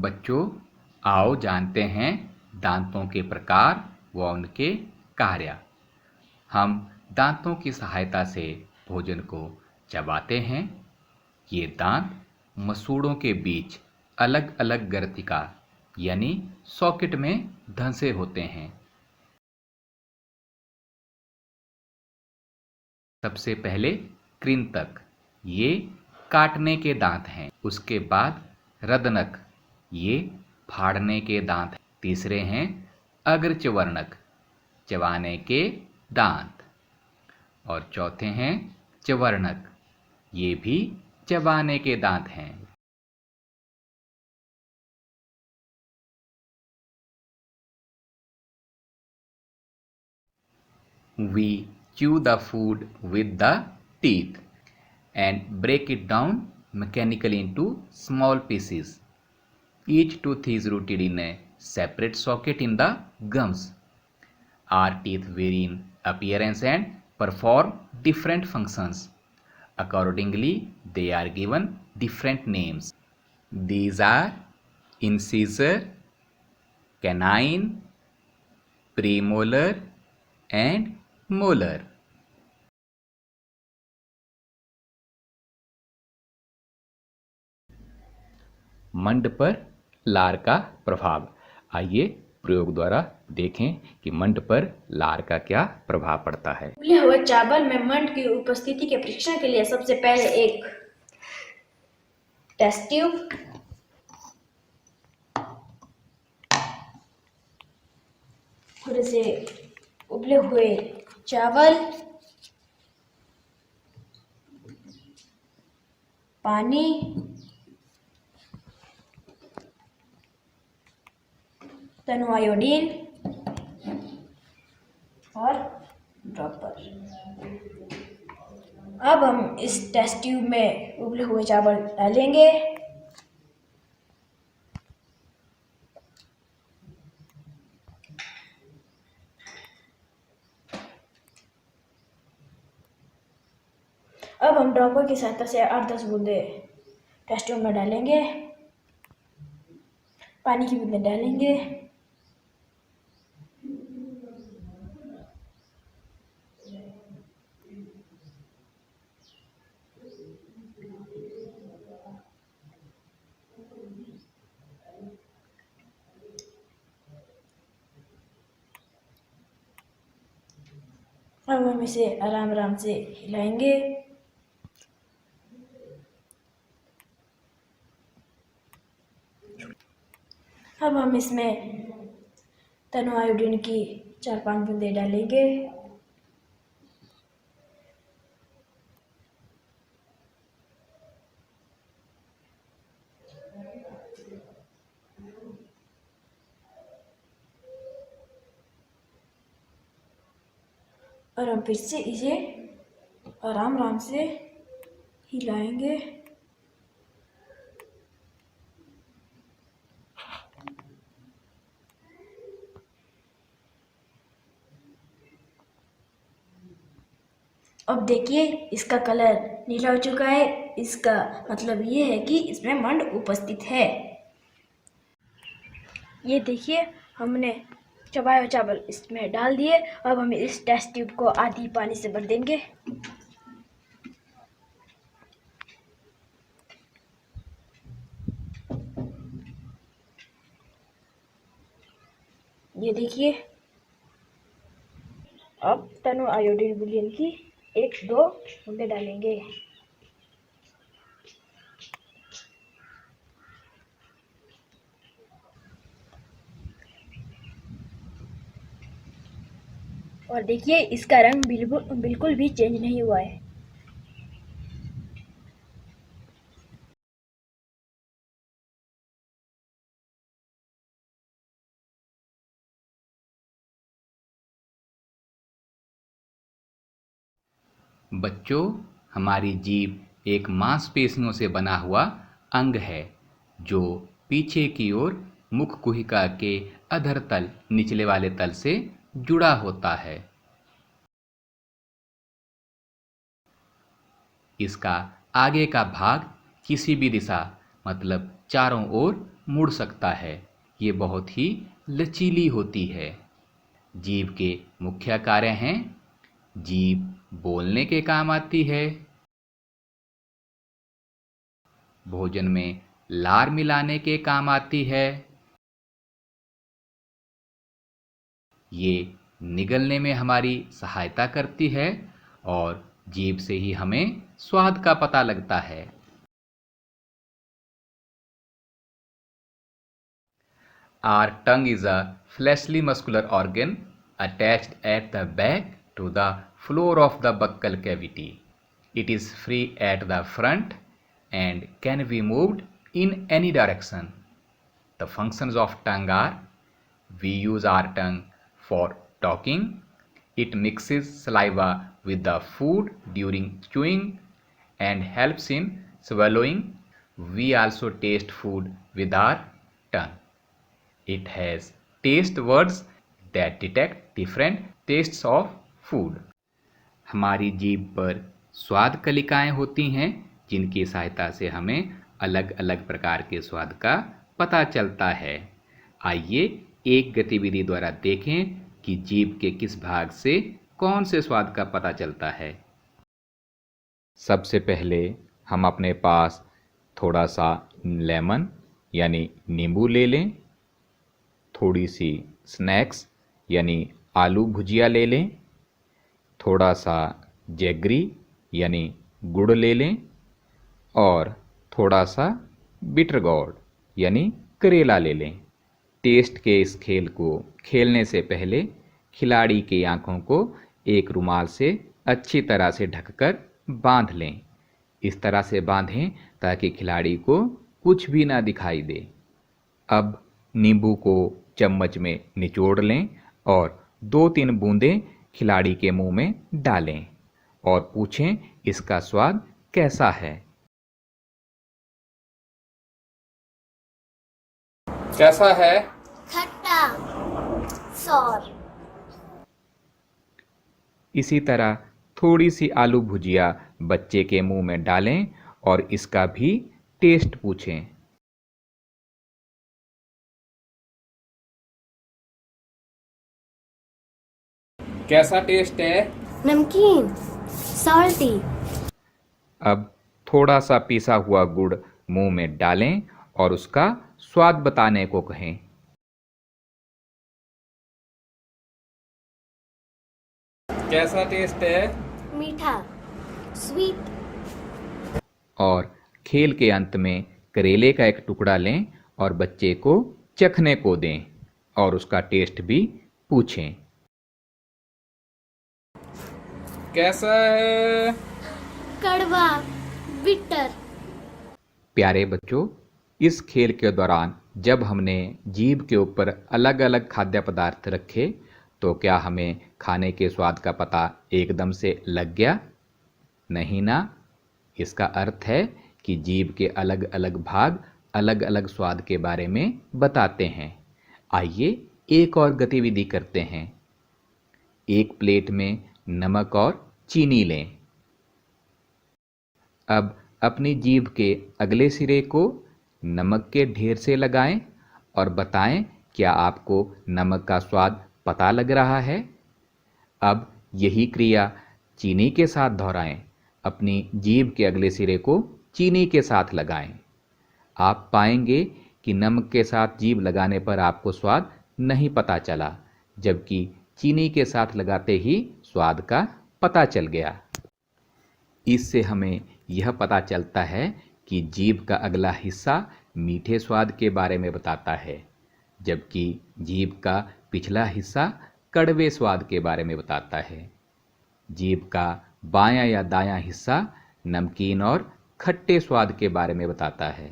बच्चों, आओ जानते हैं दांतों के प्रकार व उनके कार्य। हम दांतों की सहायता से भोजन को चबाते हैं। ये दांत मसूड़ों के बीच अलग अलग ग्रंथिका यानी सॉकेट में धंसे होते हैं। सबसे पहले कृंतक, ये काटने के दांत हैं। उसके बाद रदनक, ये फाड़ने के दांत हैं। तीसरे हैं अग्रच्यवर्णक, चबाने के दांत। और चौथे हैं च्यवर्णक, ये भी चबाने के दांत हैं। We chew the food with the teeth and break it down mechanically into small pieces. Each tooth is rooted in a separate socket in the gums. Our teeth vary in appearance and perform different functions. Accordingly, they are given different names. These are incisor, canine, premolar and molar. मंड पर लार का प्रभाव। आइए प्रयोग द्वारा देखें कि मंड पर लार का क्या प्रभाव पड़ता है। उबले हुए चावल में मंड की उपस्थिति के परीक्षण के लिए सबसे पहले एक टेस्ट ट्यूब, थोड़े से उबले हुए चावल, पानी, तनु आयोडीन और ड्रॉपर। अब हम इस टेस्ट ट्यूब में उबले हुए चावल डालेंगे। अब हम ड्रॉपर की सहायता से 8-10 बूंदे टेस्ट ट्यूब में डालेंगे। पानी की बूंदें डालेंगे। अब हम इसे आराम आराम से हिलाएंगे। अब हम इसमें तनु आयोडीन की 4-5 बूंदें डालेंगे। और हम फिर से इसे आराम आराम से हिलाएंगे। अब देखिए इसका कलर नीला हो चुका है। इसका मतलब ये है कि इसमें मंड उपस्थित है। ये देखिए हमने चबाया हुआ चावल इसमें डाल दिए। अब हम इस टेस्ट ट्यूब को आधी पानी से भर देंगे। ये देखिए अब तनु आयोडीन बुलियन की 1-2 बूंदें डालेंगे। और देखिए इसका रंग बिल्कुल भी चेंज नहीं हुआ है। बच्चों, हमारी जीभ एक मांसपेशियों से बना हुआ अंग है जो पीछे की ओर मुख कुहिका के अधर तल निचले वाले तल से जुड़ा होता है। इसका आगे का भाग किसी भी दिशा मतलब चारों ओर मुड़ सकता है। ये बहुत ही लचीली होती है। जीभ के मुख्य कार्य हैं। जीभ बोलने के काम आती है, भोजन में लार मिलाने के काम आती है, ये निगलने में हमारी सहायता करती है और जीभ से ही हमें स्वाद का पता लगता है। Our tongue is a fleshly muscular organ attached at the back to the floor of the buccal cavity. It is free at the front and can be moved in any direction. The functions of tongue are: we use our tongue for talking, it mixes saliva with the food during chewing and helps in swallowing. We also taste food with our tongue. It has taste buds that detect different tastes of food. हमारी जीभ पर स्वाद कलिकाएं होती हैं जिनकी सहायता से हमें अलग अलग प्रकार के स्वाद का पता चलता है। आइए एक गतिविधि द्वारा देखें कि जीभ के किस भाग से कौन से स्वाद का पता चलता है। सबसे पहले हम अपने पास थोड़ा सा लेमन यानी नींबू ले लें, थोड़ी सी स्नैक्स यानी आलू भुजिया ले लें, थोड़ा सा जैगरी यानी गुड़ ले लें और थोड़ा सा बिटर गोर्ड यानी करेला ले लें। टेस्ट के इस खेल को खेलने से पहले खिलाड़ी की आंखों को एक रुमाल से अच्छी तरह से ढककर बांध लें। इस तरह से बांधें ताकि खिलाड़ी को कुछ भी ना दिखाई दे। अब नींबू को चम्मच में निचोड़ लें और 2-3 बूंदें खिलाड़ी के मुंह में डालें और पूछें इसका स्वाद कैसा है। कैसा है? खट्टा, सौर। इसी तरह थोड़ी सी आलू भुजिया बच्चे के मुंह में डालें और इसका भी टेस्ट पूछें। कैसा टेस्ट है? नमकीन, सॉल्टी। अब थोड़ा सा पिसा हुआ गुड़ मुंह में डालें और उसका स्वाद बताने को कहें। कैसा टेस्ट है? मीठा, स्वीट। और खेल के अंत में करेले का एक टुकड़ा लें और बच्चे को चखने को दें और उसका टेस्ट भी पूछें। कैसा है? कड़वा, बिटर। प्यारे बच्चों, इस खेल के दौरान जब हमने जीभ के ऊपर अलग अलग खाद्य पदार्थ रखे तो क्या हमें खाने के स्वाद का पता एकदम से लग गया? नहीं ना। इसका अर्थ है कि जीभ के अलग अलग भाग अलग अलग स्वाद के बारे में बताते हैं। आइए एक और गतिविधि करते हैं। एक प्लेट में नमक और चीनी लें। अब अपनी जीभ के अगले सिरे को नमक के ढेर से लगाएं और बताएं क्या आपको नमक का स्वाद पता लग रहा है। अब यही क्रिया चीनी के साथ दोहराएं। अपनी जीभ के अगले सिरे को चीनी के साथ लगाएं। आप पाएंगे कि नमक के साथ जीभ लगाने पर आपको स्वाद नहीं पता चला, जबकि चीनी के साथ लगाते ही स्वाद का पता चल गया। इससे हमें यह पता चलता है कि जीभ का अगला हिस्सा मीठे स्वाद के बारे में बताता है, जबकि जीभ का पिछला हिस्सा कड़वे स्वाद के बारे में बताता है। जीभ का बायां या दायां हिस्सा नमकीन और खट्टे स्वाद के बारे में बताता है।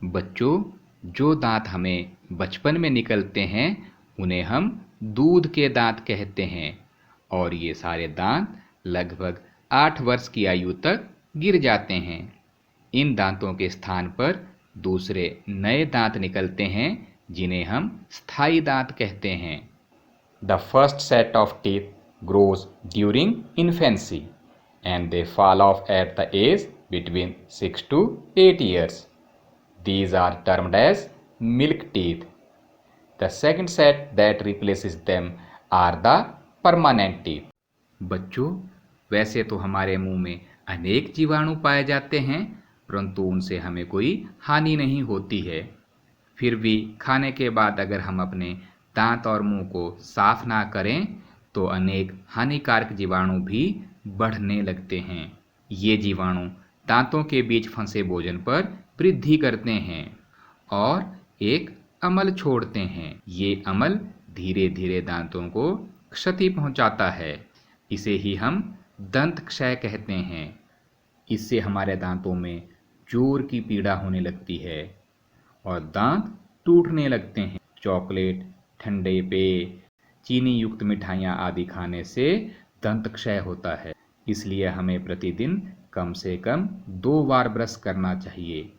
बच्चों, जो दांत हमें बचपन में निकलते हैं उन्हें हम दूध के दांत कहते हैं और ये सारे दांत लगभग 8 वर्ष की आयु तक गिर जाते हैं। इन दांतों के स्थान पर दूसरे नए दांत निकलते हैं जिन्हें हम स्थायी दांत कहते हैं। The first set of teeth grows during infancy and they fall off at the age between 6 to 8 years. These are termed as milk teeth. The second set that replaces them are the permanent teeth. बच्चों, वैसे तो हमारे मुंह में अनेक जीवाणु पाए जाते हैं, परंतु उनसे हमें कोई हानि नहीं होती है। फिर भी खाने के बाद अगर हम अपने दांत और मुंह को साफ ना करें तो अनेक हानिकारक जीवाणु भी बढ़ने लगते हैं। ये जीवाणु दांतों के बीच फंसे भोजन पर वृद्धि करते हैं और एक अमल छोड़ते हैं। ये अमल धीरे धीरे दांतों को क्षति पहुंचाता है। इसे ही हम दंत क्षय कहते हैं। इससे हमारे दांतों में जोर की पीड़ा होने लगती है और दांत टूटने लगते हैं। चॉकलेट, ठंडे पेय, चीनी युक्त मिठाइयाँ आदि खाने से दंत क्षय होता है। इसलिए हमें प्रतिदिन कम से कम 2 बार ब्रश करना चाहिए।